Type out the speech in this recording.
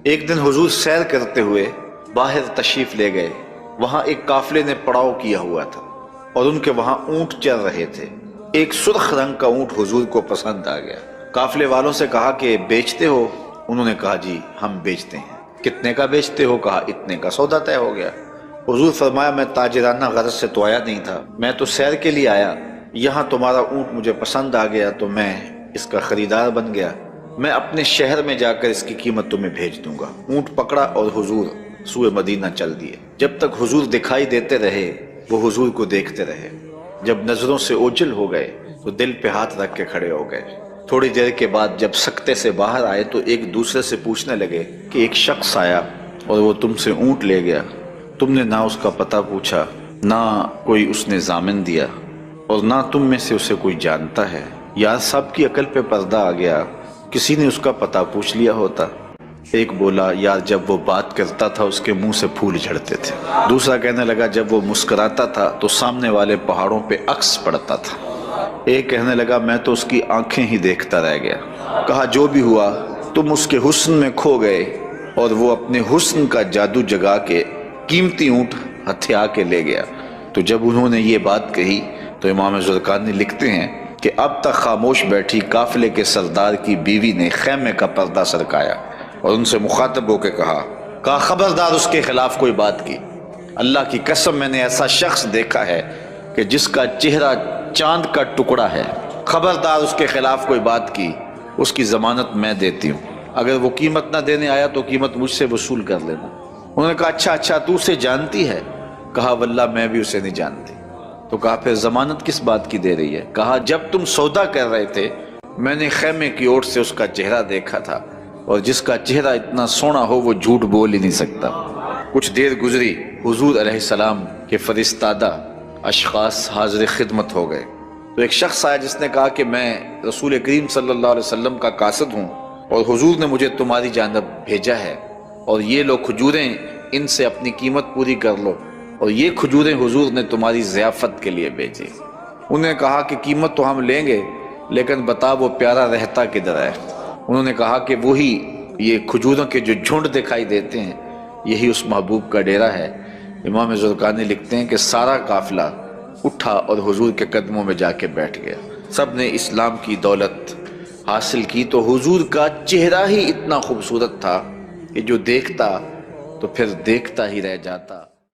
ایک دن حضور سیر کرتے ہوئے باہر تشریف لے گئے۔ وہاں ایک قافلے نے پڑاؤ کیا ہوا تھا اور ان کے وہاں اونٹ چل رہے تھے۔ ایک سرخ رنگ کا اونٹ حضور کو پسند آ گیا۔ قافلے والوں سے کہا کہ بیچتے ہو؟ انہوں نے کہا جی ہم بیچتے ہیں۔ کتنے کا بیچتے ہو؟ کہا اتنے کا۔ سودا طے ہو گیا۔ حضور فرمایا میں تاجرانہ غرض سے تو آیا نہیں تھا، میں تو سیر کے لیے آیا، یہاں تمہارا اونٹ مجھے پسند آ گیا تو میں اس کا خریدار بن گیا، میں اپنے شہر میں جا کر اس کی قیمت تمہیں بھیج دوں گا۔ اونٹ پکڑا اور حضور سوئے مدینہ چل دیے۔ جب تک حضور دکھائی دیتے رہے وہ حضور کو دیکھتے رہے۔ جب نظروں سے اوجھل ہو گئے تو دل پہ ہاتھ رکھ کے کھڑے ہو گئے۔ تھوڑی دیر کے بعد جب سکتے سے باہر آئے تو ایک دوسرے سے پوچھنے لگے کہ ایک شخص آیا اور وہ تم سے اونٹ لے گیا، تم نے نہ اس کا پتہ پوچھا، نہ کوئی اس نے ضامن دیا، اور نہ تم میں سے اسے کوئی جانتا ہے۔ یار سب کی عقل پہ پردہ آ گیا، کسی نے اس کا پتہ پوچھ لیا ہوتا۔ ایک بولا یار جب وہ بات کرتا تھا اس کے منہ سے پھول جھڑتے تھے۔ دوسرا کہنے لگا جب وہ مسکراتا تھا تو سامنے والے پہاڑوں پہ عکس پڑتا تھا۔ ایک کہنے لگا میں تو اس کی آنکھیں ہی دیکھتا رہ گیا۔ کہا جو بھی ہوا تم اس کے حسن میں کھو گئے اور وہ اپنے حسن کا جادو جگا کے قیمتی اونٹ ہتھیا کے لے گیا۔ تو جب انہوں نے یہ بات کہی تو امام زرقانی لکھتے ہیں کہ اب تک خاموش بیٹھی قافلے کے سردار کی بیوی نے خیمے کا پردہ سرکایا اور ان سے مخاطب ہو کے کہا خبردار اس کے خلاف کوئی بات کی، اللہ کی قسم میں نے ایسا شخص دیکھا ہے کہ جس کا چہرہ چاند کا ٹکڑا ہے، خبردار اس کے خلاف کوئی بات کی، اس کی ضمانت میں دیتی ہوں، اگر وہ قیمت نہ دینے آیا تو قیمت مجھ سے وصول کر لینا۔ انہوں نے کہا اچھا تو اسے جانتی ہے؟ کہا واللہ میں بھی اسے نہیں جانتی۔ تو کہا پھر ضمانت کس بات کی دے رہی ہے؟ کہا جب تم سودا کر رہے تھے میں نے خیمے کی اوٹ سے اس کا چہرہ دیکھا تھا، اور جس کا چہرہ اتنا سونا ہو وہ جھوٹ بول ہی نہیں سکتا۔ کچھ دیر گزری، حضور علیہ السلام کے فرستادہ اشخاص حاضر خدمت ہو گئے۔ تو ایک شخص آیا جس نے کہا کہ میں رسول کریم صلی اللہ علیہ وسلم کا قاصد ہوں اور حضور نے مجھے تمہاری جانب بھیجا ہے، اور یہ لو کھجوریں، ان سے اپنی قیمت پوری کر لو، اور یہ کھجوریں حضور نے تمہاری ضیافت کے لیے بھیجی۔ انہوں نے کہا کہ قیمت تو ہم لیں گے لیکن بتا وہ پیارا رہتا کدھر ہے؟ انہوں نے کہا کہ وہی یہ کھجوروں کے جو جھنڈ دکھائی دیتے ہیں یہی اس محبوب کا ڈیرا ہے۔ امام زرقانی لکھتے ہیں کہ سارا قافلہ اٹھا اور حضور کے قدموں میں جا کے بیٹھ گیا۔ سب نے اسلام کی دولت حاصل کی تو حضور کا چہرہ ہی اتنا خوبصورت تھا کہ جو دیکھتا تو پھر دیکھتا ہی رہ جاتا۔